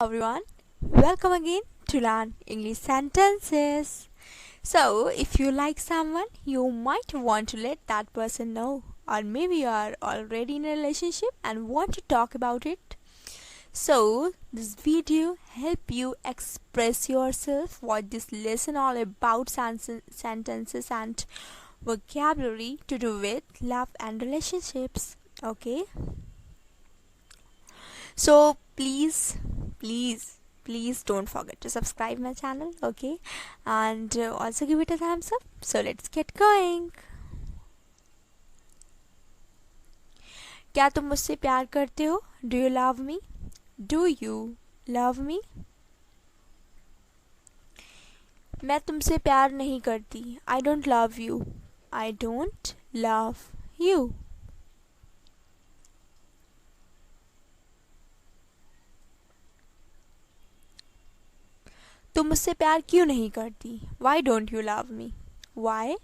everyone, welcome again to learn English sentences. So, if you like someone, you might want to let that person know, or maybe you are already in a relationship and want to talk about it. So, this video help you express yourself. What this lesson all about sentences and vocabulary to do with love and relationships. Okay. So please don't forget to subscribe my channel, okay, and also give it a thumbs up. So let's get going. क्या तुम मुझसे प्यार करते हो? Do you love me? Do you love me? मैं तुमसे प्यार नहीं करती. I don't love you. I don't love you. तुम मुझसे प्यार क्यों नहीं करती? Why don't you love me? Why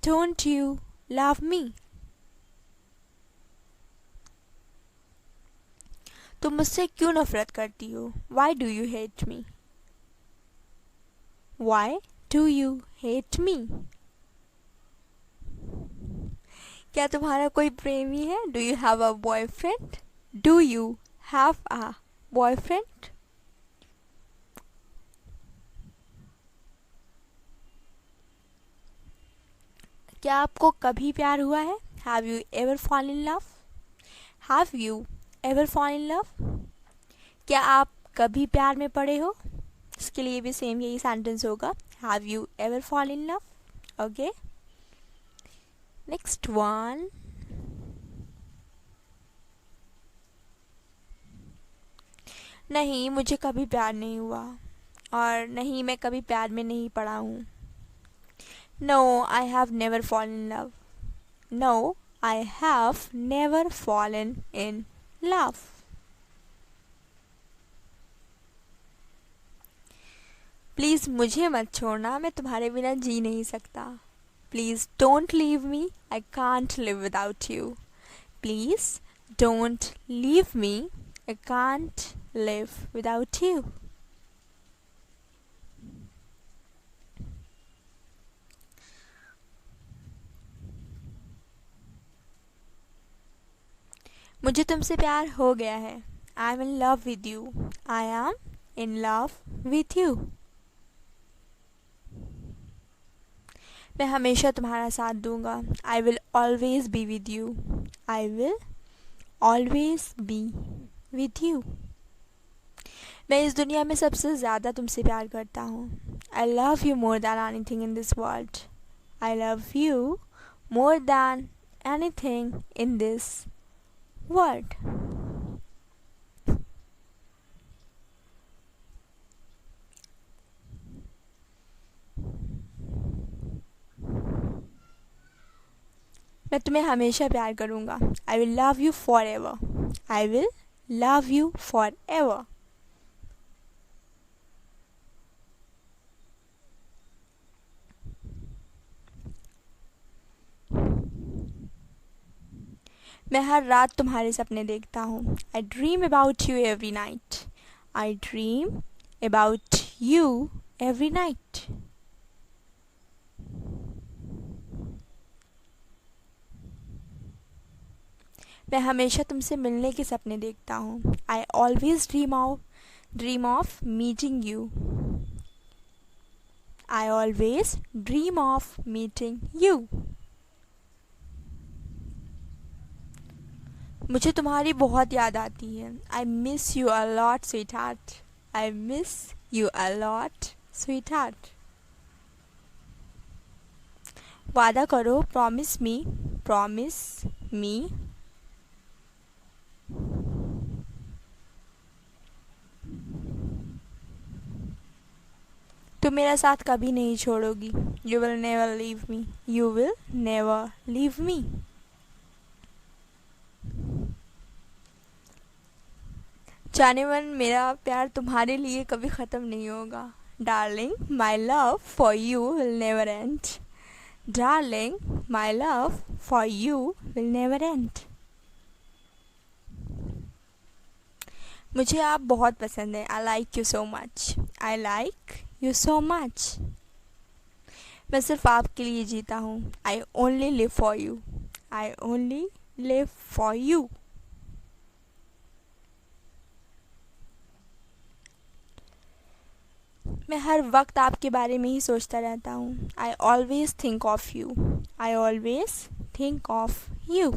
don't you love me? तुम मुझसे क्यों नफरत करती हो? Why do you hate me? Why do you hate me? क्या तुम्हारा कोई प्रेमी है? Do you have a boyfriend? Do you have a boyfriend? क्या आपको कभी प्यार हुआ है? Have you ever fallen in love? Have you ever fallen in love? क्या आप कभी प्यार में पड़े हो? इसके लिए भी सेम यही सेंटेंस होगा. Have you ever fallen in love? Okay. Next one. नहीं, मुझे कभी प्यार नहीं हुआ. और नहीं, मैं कभी प्यार में नहीं पड़ा हूँ. No, I have never fallen in love. No, I have never fallen in love. Please मुझे मत छोड़ना, मैं तुम्हारे बिना जी नहीं सकता. Please don't leave me, I can't live without you. Please don't leave me, I can't live without you. मुझे तुमसे प्यार हो गया है. I am in love with you. I am in love with you. मैं हमेशा तुम्हारा साथ दूंगा. I will always be with you. I will always be with you. मैं इस दुनिया में सबसे ज़्यादा तुमसे प्यार करता हूँ. I love you more than anything in this world. I love you more than anything in this world. मैं तुम्हें हमेशा प्यार करूँगा. I will love you forever. I will love you forever. मैं हर रात तुम्हारे सपने देखता हूँ. I dream about you every night. I dream about you every night. मैं हमेशा तुमसे मिलने के सपने देखता हूँ. I always dream of meeting you. I always dream of meeting you. मुझे तुम्हारी बहुत याद आती है. I miss you a lot, sweetheart. I miss you a lot, sweetheart. वादा करो. Promise me. Promise me. तुम मेरा साथ कभी नहीं छोड़ोगी. You will never leave me. You will never leave me. जाने मन, मेरा प्यार तुम्हारे लिए कभी ख़त्म नहीं होगा. Darling, my love for you will never end. Darling, my love for you will never end. मुझे आप बहुत पसंद हैं। I like you so much. I like you so much. मैं सिर्फ आपके लिए जीता हूँ। I only live for you. I only live for you. मैं हर वक्त आपके बारे में ही सोचता रहता हूँ। I always think of you. I always think of you.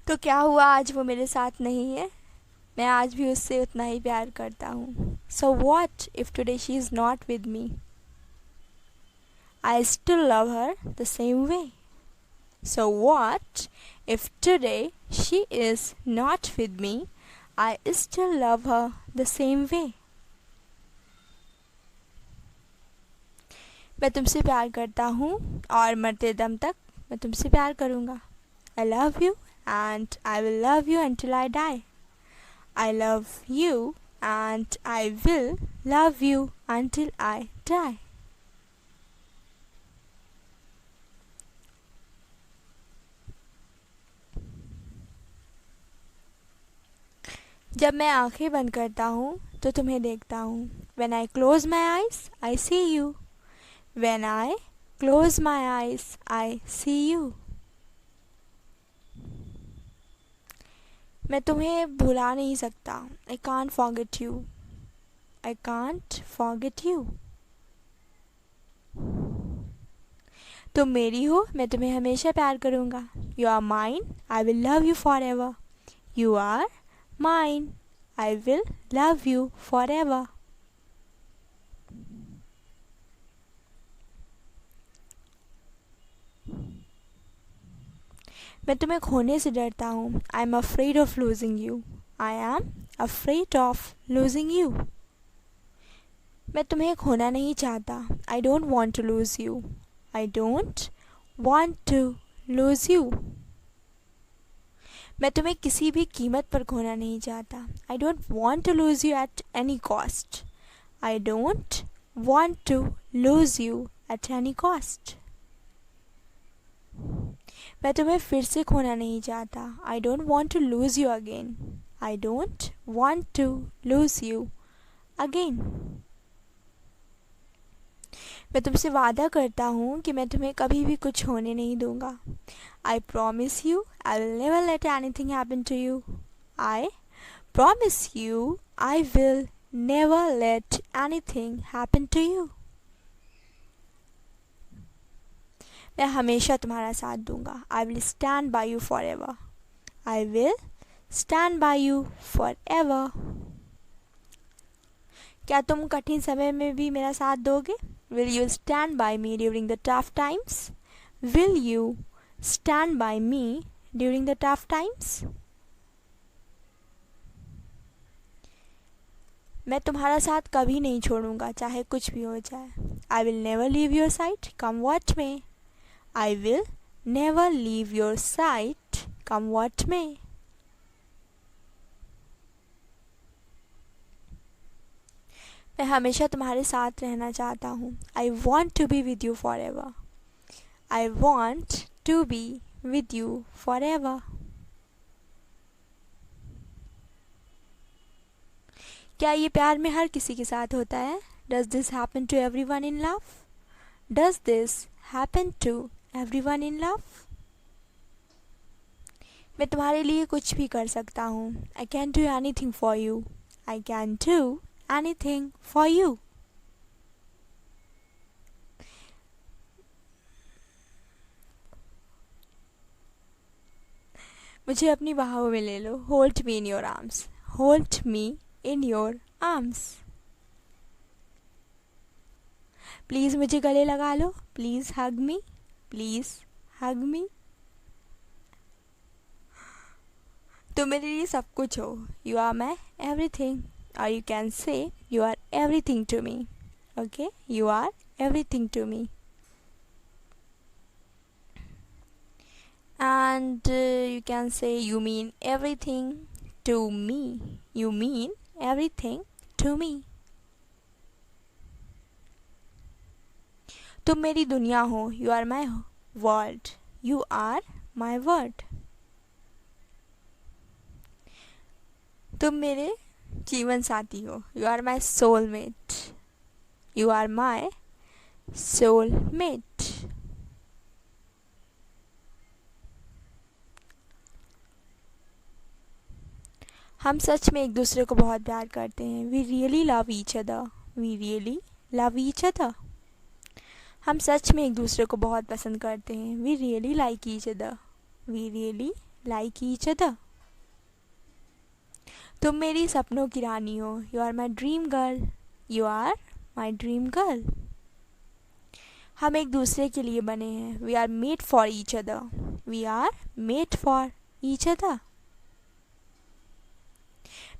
तो क्या हुआ, आज वो मेरे साथ नहीं है? मैं आज भी उससे उतना ही प्यार करता हूँ। So what if today she is not with me? I still love her the same way. So what if today she is not with me? I still love her the same way. मैं तुमसे प्यार करता हूँ और मरते दम तक मैं तुमसे प्यार करूँगा। I love you and I will love you until I die. I love you and I will love you until I die. जब मैं आंखें बंद करता हूँ तो तुम्हें देखता हूँ। When I close my eyes, I see you. When I close my eyes, I see you. मैं तुम्हें भुला नहीं सकता। I can't forget you. I can't forget you. तुम मेरी हो, मैं तुम्हें हमेशा प्यार करूँगा। You are mine, I will love you forever. You are mine, I will love you forever. मैं तुम्हें खोने से डरता हूँ। I am afraid of losing you. I am afraid of losing you. मैं तुम्हें खोना नहीं चाहता। I don't want to lose you. I don't want to lose you. मैं तुम्हें किसी भी कीमत पर खोना नहीं चाहता। I don't want to lose you at any cost. I don't want to lose you at any cost. मैं तुम्हें फिर से खोना नहीं चाहता। I don't want to lose you again. I don't want to lose you again. मैं तुमसे वादा करता हूँ कि मैं तुम्हें कभी भी कुछ होने नहीं दूँगा। I promise you I will never let anything happen to you. I promise you I will never let anything happen to you. मैं हमेशा तुम्हारा साथ दूँगा। I will stand by you forever. I will stand by you forever. क्या तुम कठिन समय में भी मेरा साथ दोगे? Will you stand by me during the tough times? Will you stand by me during the tough times? मैं तुम्हारा साथ कभी नहीं छोड़ूंगा, चाहे कुछ भी हो जाए। I will never leave your side, come what may. I will never leave your side, come what may. मैं हमेशा तुम्हारे साथ रहना चाहता हूँ। I want to be with you forever. I want to be with you forever. क्या ये प्यार में हर किसी के साथ होता है? Does this happen to everyone in love? Does this happen to everyone in love? मैं तुम्हारे लिए कुछ भी कर सकता हूँ। I can do anything for you. I can do anything for you. मुझे अपनी बाहों में ले लो। Hold me in your arms. Hold me in your arms. Please मुझे गले लगा लो। Please hug me. Please hug me. तुम मेरे लिए सब कुछ हो। You are my everything. Or you can say you are everything to me. Okay? You are everything to me. And you can say you mean everything to me. You mean everything to me. तुम मेरी दुनिया हो। You are my world. You are my world. तुम मेरे जीवन साथी हो. You are my soulmate. You are my soulmate. हम सच में एक दूसरे को बहुत प्यार करते हैं. We really love each other. We really love each other. हम सच में एक दूसरे को बहुत पसंद करते हैं. We really like each other. We really like each other. तुम मेरी सपनों की रानी हो. You are my dream girl. You are my dream girl. हम एक दूसरे के लिए बने हैं. We are made for each other. We are made for each other.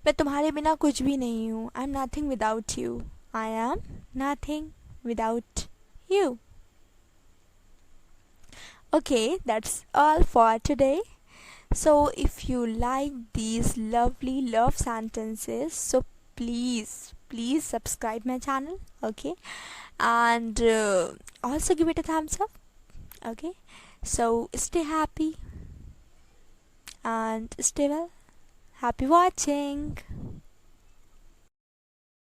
मैं तुम्हारे बिना कुछ भी नहीं हूँ. I am nothing without you. I am nothing without you. Okay, that's all for today. So if you like these lovely love sentences, so please subscribe my channel, okay, and also give it a thumbs up, okay. So stay happy and stay well. Happy watching.